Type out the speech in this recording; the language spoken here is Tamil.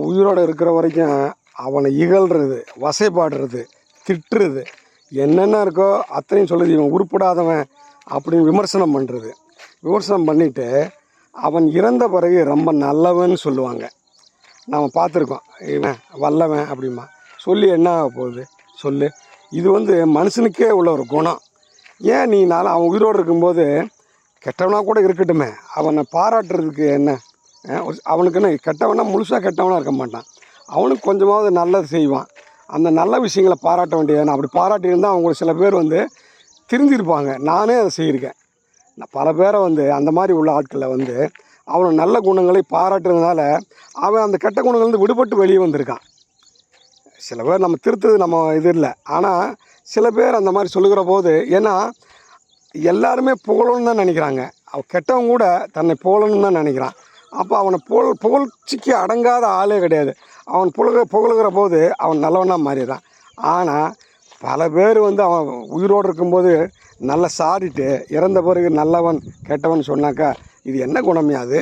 உயிரோடு இருக்கிற வரைக்கும் அவனை இகழ்கிறது, வசைப்பாடுறது, திட்டுறது, என்னென்ன இருக்கோ அத்தனையும் சொல்லுது இவன் உருப்படாதவன் அப்படின்னு விமர்சனம் பண்ணுறது. விமர்சனம் பண்ணிவிட்டு அவன் இறந்த பிறகு ரொம்ப நல்லவன்னு சொல்லுவாங்க. நாம் பார்த்துருக்கோம். இவன் வல்லவன் அப்படிமா சொல்லி என்ன ஆக போகுது சொல்லு. இது மனுஷனுக்கே உள்ள ஒரு குணம். ஏன் நீ அவன் உயிரோடு இருக்கும்போது கெட்டவனாக கூட இருக்கட்டுமே, அவனை பாராட்டுறதுக்கு என்ன? அவனுக்குன்னு கெட்டவனா முழுசாக கெட்டவனாக இருக்க மாட்டான். அவனுக்கு கொஞ்சமாவது நல்லது செய்வான். அந்த நல்ல விஷயங்களை பாராட்ட வேண்டியது. அப்படி பாராட்டியிருந்தால் அவங்க சில பேர் திருந்திருப்பாங்க. நானே அதை செய்யிருக்கேன். நான் பல பேரை அந்த மாதிரி உள்ள ஆட்களை அவனை நல்ல குணங்களை பாராட்டுறதுனால அவன் அந்த கெட்ட குணங்கள்லேருந்து விடுபட்டு வெளியே வந்திருக்கான். சில பேர் நம்ம திருத்துறது நம்ம இது இல்லை. ஆனால் சில பேர் அந்த மாதிரி சொல்லுகிற போது, ஏன்னா எல்லாருமே புகழணும்னு தான் நினைக்கிறாங்க. அவன் கெட்டவன் கூட தன்னை புகழணும்னு தான் நினைக்கிறான். அப்போ அவனை புகழ்ச்சிக்கு அடங்காத ஆளே கிடையாது. அவன் புகழுகிற போது அவன் நல்லவனாக மாறிடுறான். ஆனால் பல பேர் அவன் உயிரோடு இருக்கும்போது நல்லா சாடிட்டு இறந்த பிறகு நல்லவன் கெட்டவன் சொன்னாக்கா இது என்ன குணமையாது?